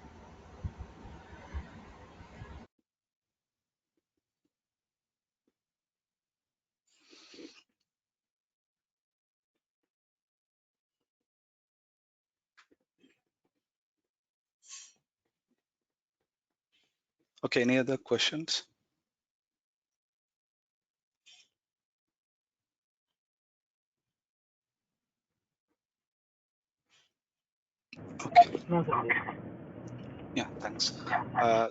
B: Okay, any other questions? Okay,
E: No, Sandeep.
B: yeah, thanks.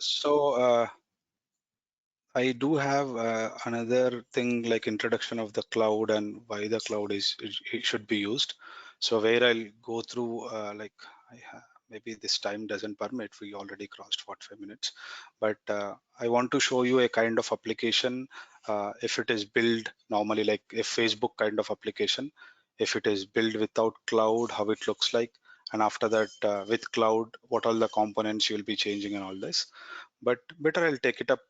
B: So I do have another thing like introduction of the cloud and why the cloud it should be used. So where I'll go through like maybe this time doesn't permit. We already crossed 45 minutes, but I want to show you a kind of application. If it is built normally like a Facebook kind of application, if it is built without cloud, how it looks like, and after that with cloud, what all the components you'll be changing and all this. But better I'll take it up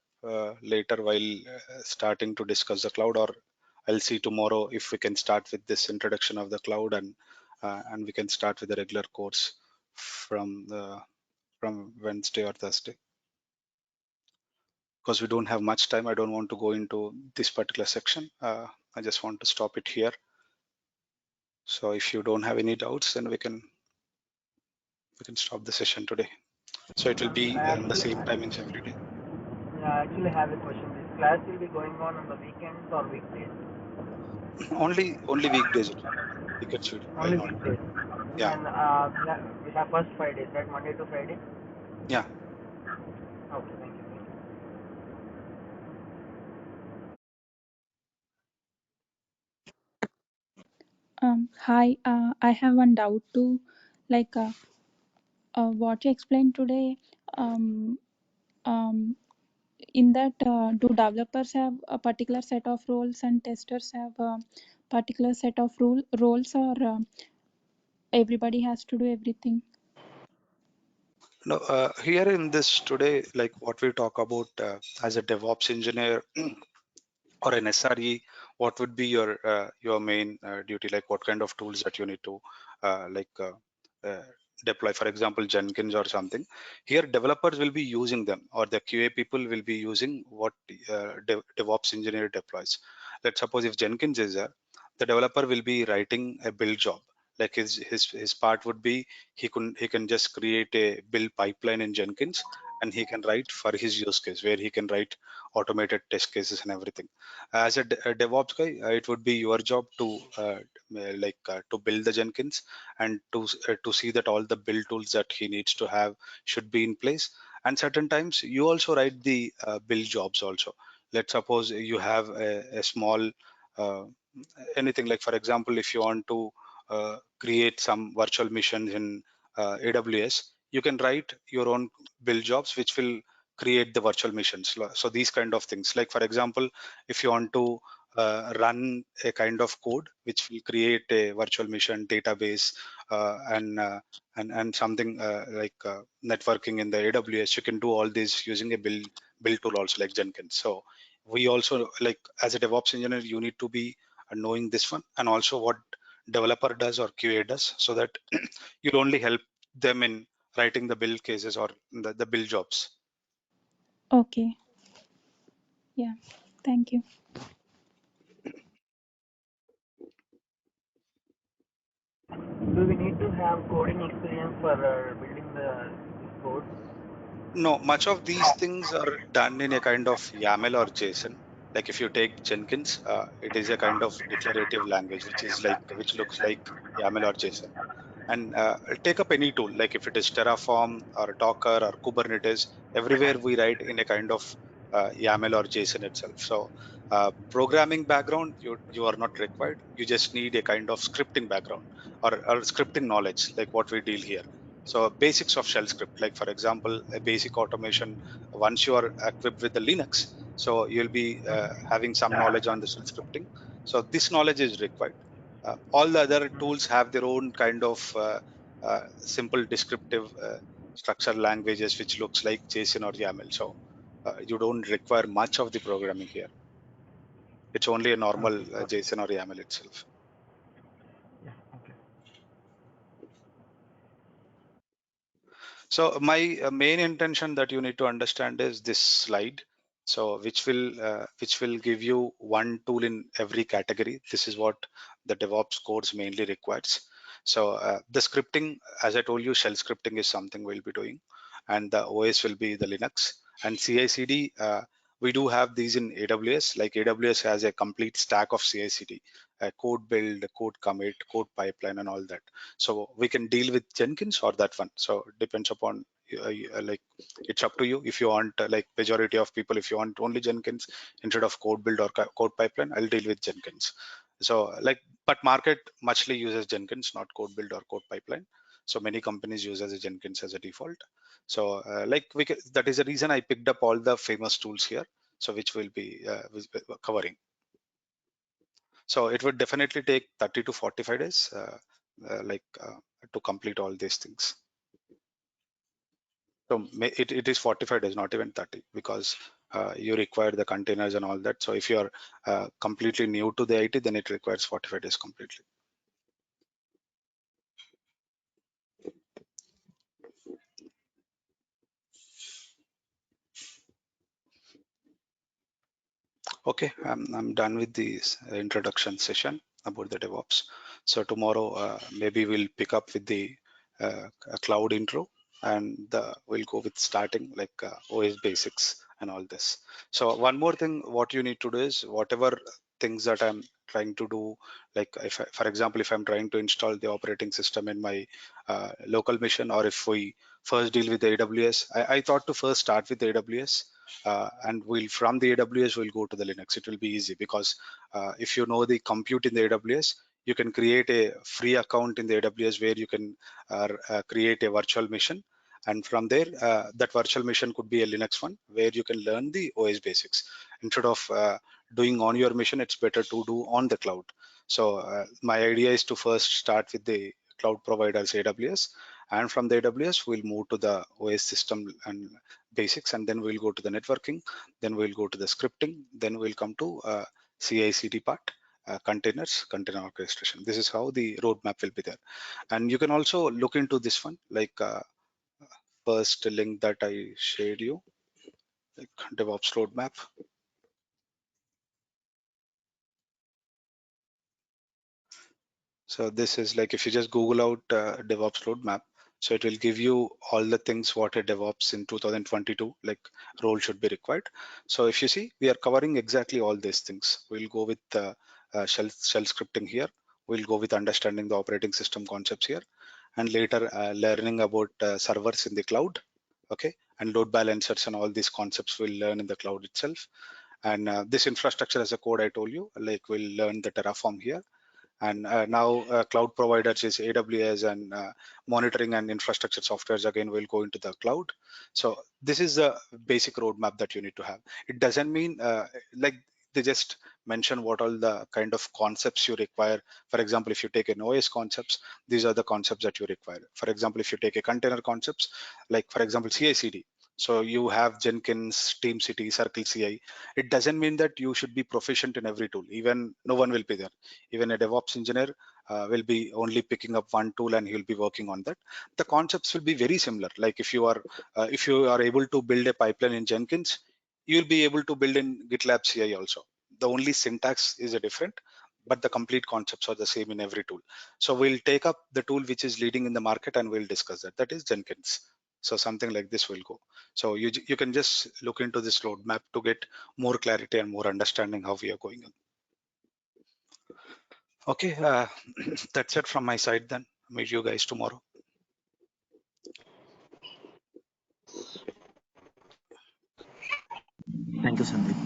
B: later while starting to discuss the cloud, or I'll see tomorrow if we can start with this introduction of the cloud, and we can start with the regular course from Wednesday or Thursday, because we don't have much time. I don't want to go into this particular section. I just want to stop it here. So if you don't have any doubts, then we can stop the session today. So it will
E: I
B: be in the
E: actually,
B: same timings every day.
E: yeah, I actually have a question. This class will be going on the weekends or weekdays?
B: Only weekdays it will be. Weekends why
E: Only
B: not?
E: weekdays.
B: Yeah,
E: And we have first Fridays, right? Monday to Friday?
B: yeah.
E: Okay, thank you.
G: Hi, I have one doubt too. Like what you explained today, um, um, in that, do developers have a particular set of roles and testers have a particular set of roles, or everybody has to do everything?
B: No, here in this today, like what we talk about as a DevOps engineer or an SRE, what would be your main duty? Like what kind of tools that you need to like uh, deploy? For example, Jenkins or something. Here, developers will be using them, or the QA people will be using what DevOps engineer deploys. Let's suppose if Jenkins is there, the developer will be writing a build job. Like his part would be he can just create a build pipeline in Jenkins, and he can write for his use case where he can write automated test cases and everything. As a DevOps guy, it would be your job to to build the Jenkins and to see that all the build tools that he needs to have should be in place. And certain times you also write the build jobs also. Let's suppose you have a small uh, anything, like for example, if you want to create some virtual missions in AWS, you can write your own build jobs which will create the virtual missions. So these kind of things, like for example, if you want to run a kind of code which will create a virtual mission database and something networking in the AWS, you can do all this using a build tool also like Jenkins. So we also, like as a DevOps engineer, you need to be knowing this one, and also what developer does or QA does, so that you'll only help them in writing the build cases or the build jobs.
G: Okay, yeah, thank you.
E: Do we need to have coding experience for building this code?
B: No, much of these things are done in a kind of YAML or JSON. Like if you take Jenkins, it is a kind of declarative language, which looks like YAML or JSON. And take up any tool, like if it is Terraform or Docker or Kubernetes, everywhere we write in a kind of YAML or JSON itself. So programming background, you are not required. You just need a kind of scripting background or scripting knowledge, like what we deal here. So basics of shell script, like for example, a basic automation. Once you are equipped with the Linux, so you'll be having some knowledge on the shell scripting. So this knowledge is required. All the other tools have their own kind of simple descriptive structure languages, which looks like JSON or YAML. So you don't require much of the programming here. It's only a normal JSON or YAML itself. So my main intention that you need to understand is this slide. So which will give you one tool in every category. This is what the DevOps course mainly requires. So the scripting, as I told you, shell scripting is something we'll be doing, and the OS will be the Linux. And CI/CD, we do have these in AWS. Like AWS has a complete stack of CI/CD, code build, code commit, code pipeline, and all that. So we can deal with Jenkins or that one. So it depends upon like it's up to you. If you want like majority of people, if you want only Jenkins instead of code build or code pipeline, I'll deal with Jenkins. So like, but market muchly uses Jenkins, not code build or code pipeline. So many companies use as a Jenkins as a default. So like that is the reason I picked up all the famous tools here. So which will be covering. So it would definitely take 30 to 45 days to complete all these things. So it is 45 days, not even 30, because you require the containers and all that. So if you are completely new to the IT, then it requires 45 days completely. Okay, I'm done with this introduction session about the DevOps. So tomorrow, maybe we'll pick up with the cloud intro, and we'll go with starting like OS basics and all this. So one more thing, what you need to do is whatever things that I'm trying to do, like for example, if I'm trying to install the operating system in my local machine, or if we first deal with the AWS, I thought to first start with the AWS. And we'll from the AWS we'll go to the Linux. It will be easy because if you know the compute in the AWS, you can create a free account in the AWS where you can create a virtual machine, and from there that virtual machine could be a Linux one where you can learn the OS basics. Instead of doing on your machine, it's better to do on the cloud. So my idea is to first start with the cloud providers AWS, and from the AWS we'll move to the OS system and basics, and then we'll go to the networking, then we'll go to the scripting, then we'll come to CI/CD part, container orchestration. This is how the roadmap will be there. And you can also look into this one, like first link that I shared you, like DevOps roadmap. So this is like, if you just Google out DevOps roadmap, so it will give you all the things what a DevOps in 2022 like role should be required. So if you see, we are covering exactly all these things. We'll go with shell scripting here. We'll go with understanding the operating system concepts here, and later learning about servers in the cloud. Okay, and load balancers and all these concepts we'll learn in the cloud itself. And this infrastructure as a code I told you, like we'll learn the Terraform here. And now cloud providers is AWS, and monitoring and infrastructure softwares again will go into the cloud. So this is the basic roadmap that you need to have. It doesn't mean like they just mention what all the kind of concepts you require. For example, if you take an OS concepts, these are the concepts that you require. For example, if you take a container concepts, like for example CI/CD, so you have Jenkins, TeamCity, Circle CI. It doesn't mean that you should be proficient in every tool. Even no one will be there. Even a DevOps engineer will be only picking up one tool and he'll be working on that. The concepts will be very similar. Like if you are able to build a pipeline in Jenkins, you'll be able to build in GitLab CI also. The only syntax is a different, but the complete concepts are the same in every tool. So we'll take up the tool which is leading in the market and we'll discuss that. That is Jenkins. So something like this will go. So you can just look into this roadmap to get more clarity and more understanding how we are going on. Okay, that's it from my side then. Meet you guys tomorrow.
C: you, Sandeep.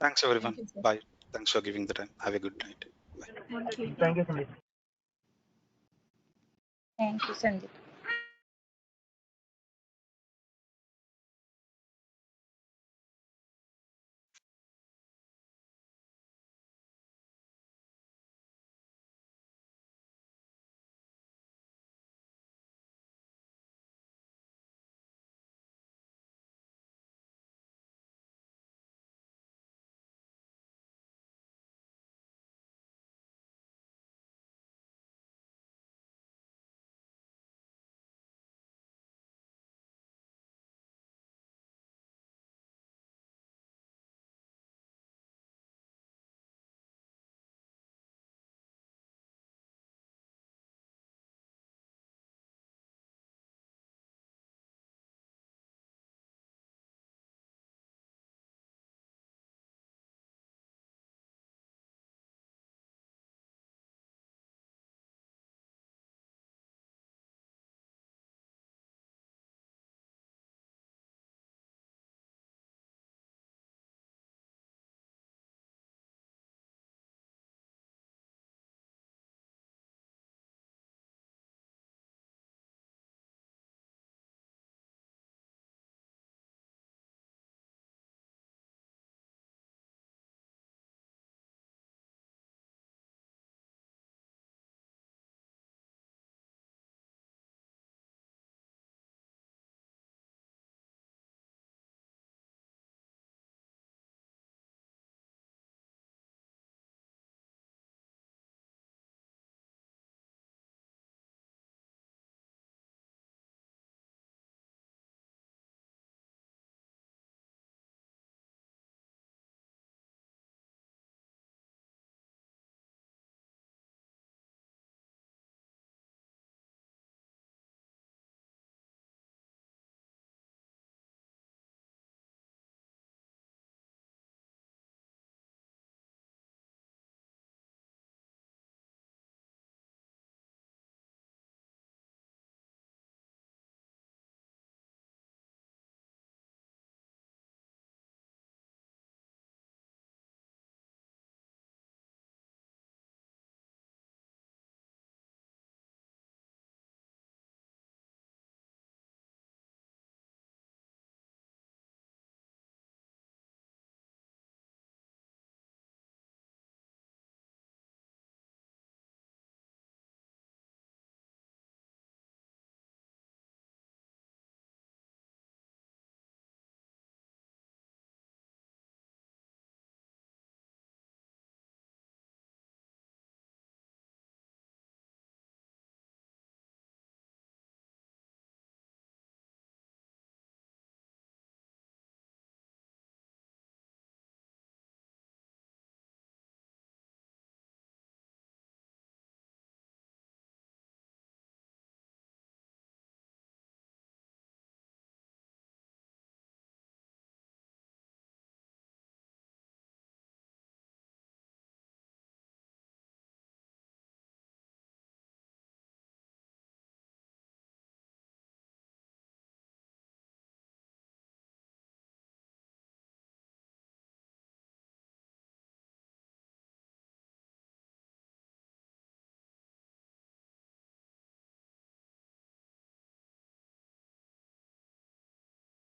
B: Thanks, everyone.
F: Thank you, sir.
B: Bye. Thanks for giving the time. Have a good night. Bye.
E: Thank you, Sandeep.
H: Thank you, Sandeep.